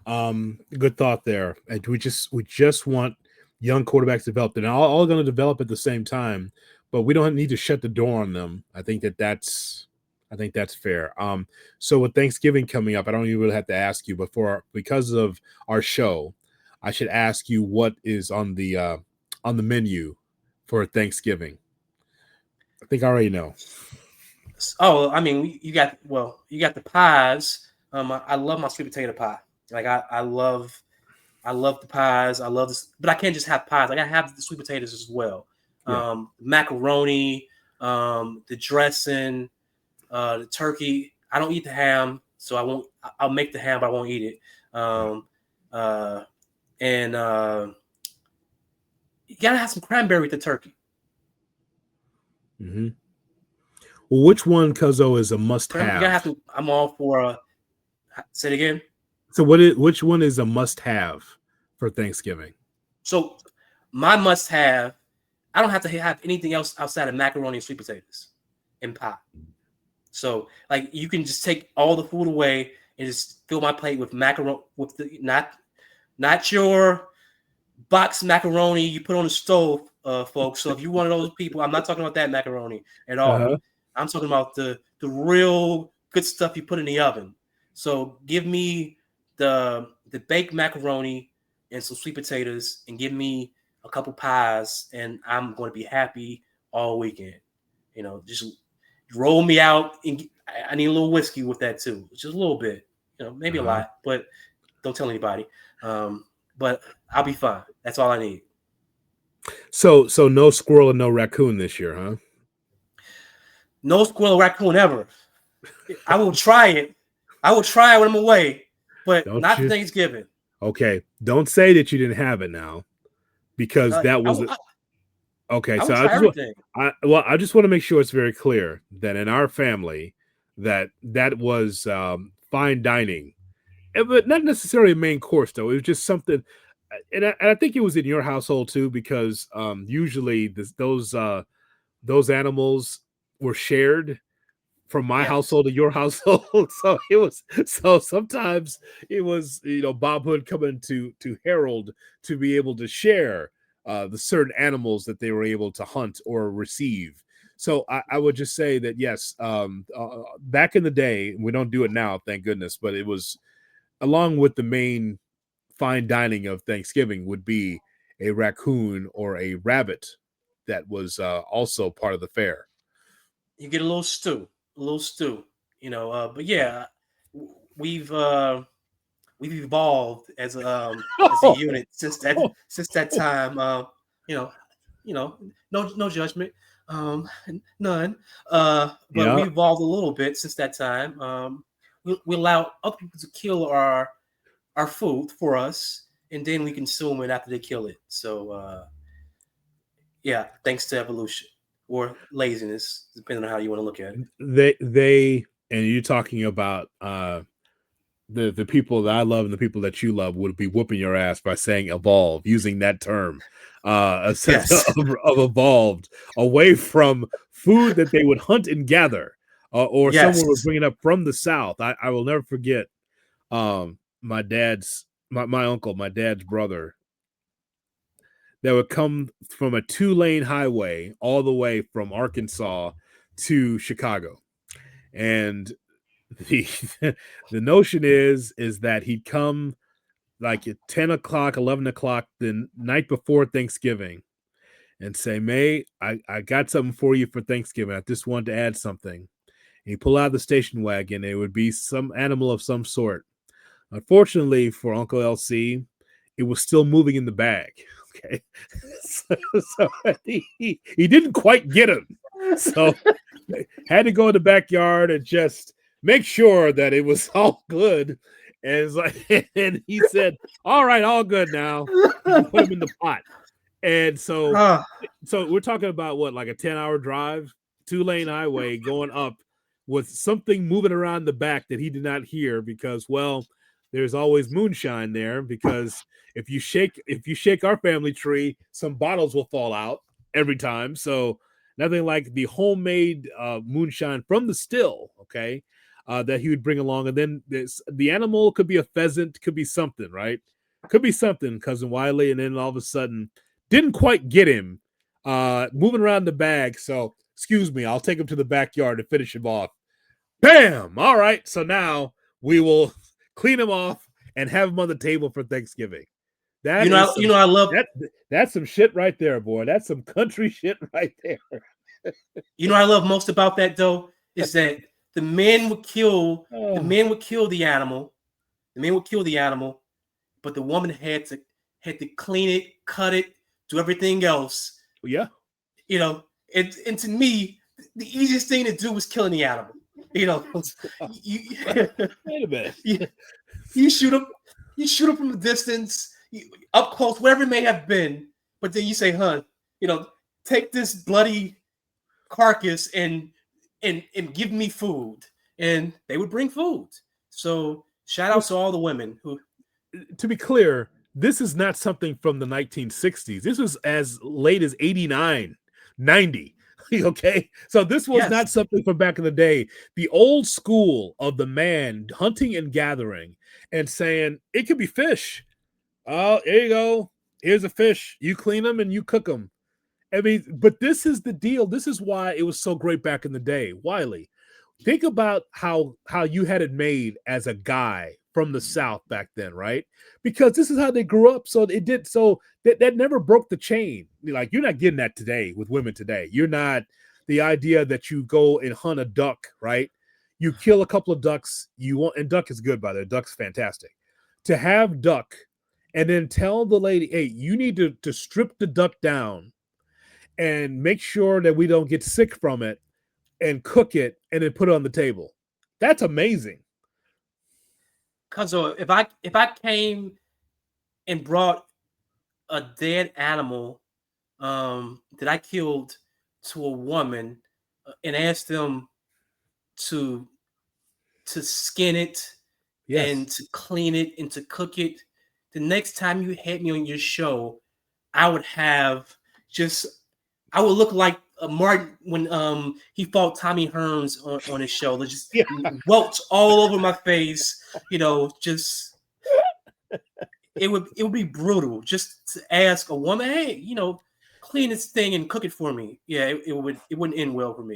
Good thought there. And we just want young quarterbacks developed, and all going to develop at the same time, but we don't need to shut the door on them. I think that's fair. So with Thanksgiving coming up, I don't even really have to ask you, but because of our show, I should ask you what is on the menu for Thanksgiving. I think I already know. Oh, I mean, you got the pies. I love my sweet potato pie. Like, I love the pies. I love this, but I can't just have pies. Like, I have the sweet potatoes as well. Yeah. Macaroni, the dressing, the turkey. I don't eat the ham, so I won't. I'll make the ham, but I won't eat it. And You gotta have some cranberry with the turkey. Mm-hmm. Well, which one, Cuzzo, is a You must-have? gotta have to. I'm all for. Say it again. So, which one is a must-have for Thanksgiving? So, my must-have. I don't have to have anything else outside of macaroni and sweet potatoes and pie. So, like, you can just take all the food away and just fill my plate with macaroni, with the not your box macaroni you put on the stove, folks. So if you're one of those people, I'm not talking about that macaroni at all. Uh-huh. I'm talking about the real good stuff you put in the oven. So give me the baked macaroni and some sweet potatoes, and give me a couple pies, and I'm going to be happy all weekend. Just roll me out, and I need a little whiskey with that too, just a little bit. Maybe a lot, but don't tell anybody. But I'll be fine. That's all I need. So no squirrel and no raccoon this year, huh? No squirrel or raccoon ever. I will try it. I will try it when I'm away, but not for Thanksgiving. Okay, don't say that you didn't have it now, because that was okay. So I just want to make sure it's very clear that in our family that was fine dining, but not necessarily a main course though. It was just something, and I think it was in your household too, because usually those animals were shared from my household to your household. So sometimes it was, Bob Hood coming to Harold to be able to share the certain animals that they were able to hunt or receive. So I would just say that, yes, back in the day, we don't do it now, thank goodness, but it was along with the main fine dining of Thanksgiving would be a raccoon or a rabbit that was also part of the fare. You get a little stew. But yeah, we've evolved as a unit since that time. No judgment, none. But we evolved a little bit since that time. We allow other people to kill our food for us, and then we consume it after they kill it. So yeah, thanks to evolution or laziness, depending on how you want to look at it. They and you're talking about the people that I love and the people that you love would be whooping your ass by saying evolve, using that term, a sense of evolved away from food that they would hunt and gather, or someone was bringing up from the South. I will never forget my uncle, my dad's brother, that would come from a 2-lane highway all the way from Arkansas to Chicago. And the notion is that he'd come like at 10 o'clock, 11 o'clock, the night before Thanksgiving, and say, May, I got something for you for Thanksgiving. I just wanted to add something. And he pull out the station wagon. It would be some animal of some sort. Unfortunately for Uncle LC, it was still moving in the bag. Okay. So he didn't quite get him. So had to go in the backyard and just make sure that it was all good. And he said, all right, all good now. You can put him in the pot. And so we're talking about what, like a 10-hour drive, 2-lane highway going up with something moving around the back that he did not hear because, well, there's always moonshine there, because if you shake our family tree, some bottles will fall out every time. So nothing like the homemade moonshine from the still, okay, that he would bring along. And then the animal could be a pheasant, could be something, right? Could be something, Cousin Wiley. And then all of a sudden, didn't quite get him moving around the bag. So, excuse me, I'll take him to the backyard to finish him off. Bam! All right, so now we will clean him off and have him on the table for Thanksgiving. I love that. That's some shit right there, boy. That's some country shit right there. What I love most about that, though, is that the men would kill the animal. The men would kill the animal, but the woman had to clean it, cut it, do everything else. Yeah. And to me, the easiest thing to do was killing the animal. Wait a minute. You shoot him from a distance, up close, wherever it may have been. but then you say, "Huh, take this bloody carcass and give me food," and they would bring food. So shout out to all the women who. To be clear, this is not something from the 1960s. This was as late as 89, 90. Okay. So this was not something from back in the day. The old school of the man hunting and gathering and saying it could be fish. Oh, here you go. Here's a fish. You clean them and you cook them. I mean, but this is the deal. This is why it was so great back in the day. Wiley, think about how you had it made as a guy from the South back then, right? Because this is how they grew up. So it did. So that never broke the chain. Like, you're not getting that today with women today. You're not. The idea that you go and hunt a duck, right? You kill a couple of ducks. You want, and duck is good, by the way. Duck's fantastic. To have duck and then tell the lady, hey, you need to strip the duck down and make sure that we don't get sick from it, and cook it and then put it on the table. That's amazing. Cause if I came and brought a dead animal that I killed to a woman and asked them to skin it and to clean it and to cook it, the next time you had me on your show, I would look like Martin when he fought Tommy Hearns on his show. There's just welts all over my face, just it would be brutal just to ask a woman, hey, clean this thing and cook it for me. Yeah, it wouldn't end well for me.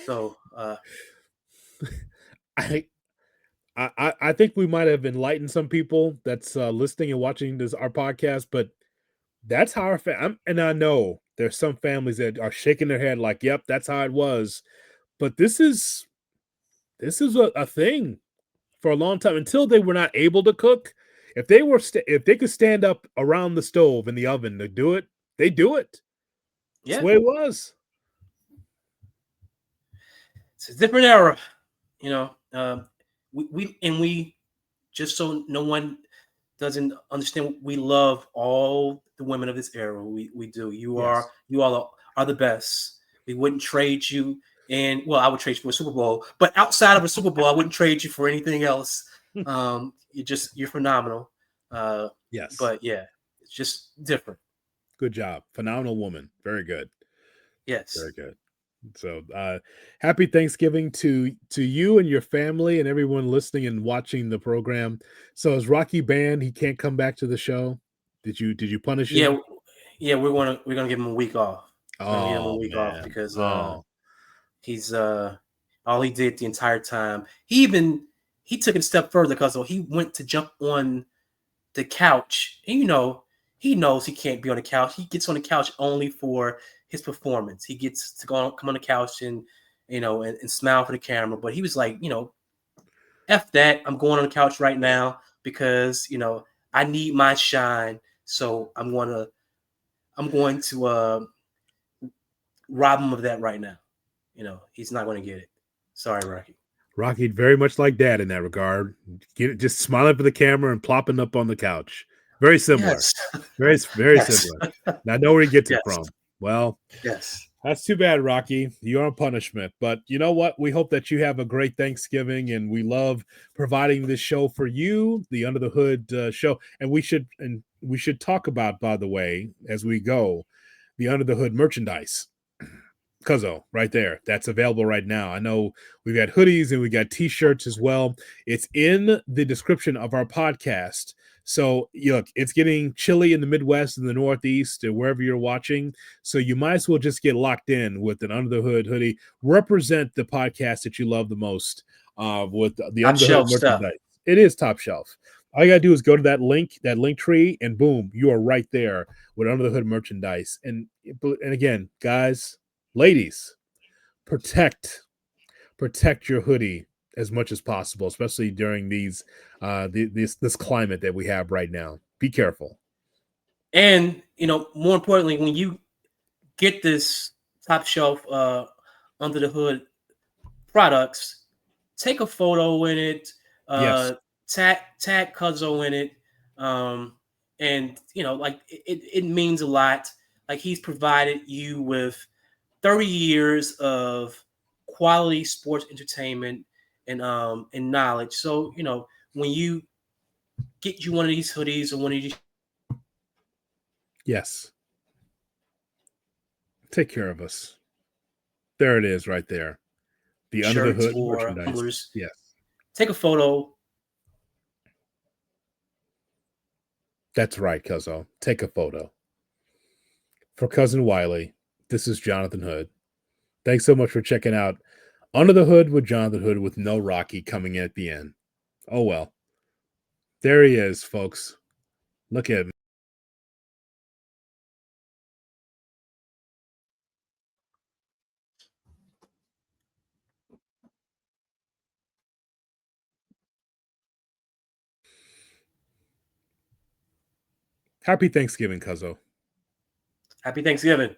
So I think we might have enlightened some people that's listening and watching our podcast, but that's how our and I know there's some families that are shaking their head like, yep, that's how it was. But this is a thing for a long time until they were not able to cook. If they could stand up around the stove in the oven to do it, they do it. That's the way it was. It's a different era, we just so no one doesn't understand, we love all the women of this era. We do. You all are the best. We wouldn't trade you. And well, I would trade you for a Super Bowl, but outside of a Super Bowl, I wouldn't trade you for anything else. You're phenomenal. Yes. But yeah, it's just different. Good job. Phenomenal woman. Very good. Yes. Very good. So happy Thanksgiving to you and your family and everyone listening and watching the program. So is Rocky banned? He can't come back to the show? Did you punish him? Yeah, we're gonna give him a week off. Off because he's all he did the entire time. He took it a step further because he went to jump on the couch. And, he knows he can't be on the couch. He gets on the couch only for his performance. He gets to come on the couch and and smile for the camera. But he was like, F that. I'm going on the couch right now because I need my shine. So I'm going to rob him of that right now. He's not going to get it. Sorry, Rocky. Rocky, very much like Dad in that regard. Just smiling for the camera and plopping up on the couch. Very similar. Yes. Very similar. Now I know where he gets it from. Well, yes. That's too bad, Rocky. You're on punishment. But you know what? We hope that you have a great Thanksgiving, and we love providing this show for you, the Under the Hood show. And we should talk about, by the way, as we go, the Under the Hood merchandise. Cuzzo, right there. That's available right now. I know we've got hoodies and we got t-shirts as well. It's in the description of our podcast. So look, it's getting chilly in the Midwest and the Northeast and wherever you're watching. So you might as well just get locked in with an Under the Hood hoodie. Represent the podcast that you love the most with the Under the Hood merchandise. It is top shelf. All you gotta do is go to that link tree, and boom, you are right there with Under the Hood merchandise. And again, guys, ladies, protect your hoodie as much as possible, especially during this climate that we have right now. Be careful. And more importantly, when you get this top shelf Under the Hood products, take a photo in it. Yes. Tag Cuzzo in it. and like it means a lot. Like he's provided you with 30 years of quality sports entertainment and knowledge. So when you get you one of these hoodies or one of these, Yes. Take care of us. There it is right there. The Under the shirts Hood or merchandise. tumblers, Yes. take a photo. That's right, Cuzzo. Take a photo. For Cousin Wiley, this is Jonathan Hood. Thanks so much for checking out Under the Hood with Jonathan Hood with no Rocky coming in at the end. Oh well. There he is, folks. Look at him. Happy Thanksgiving, Cuzzo. Happy Thanksgiving.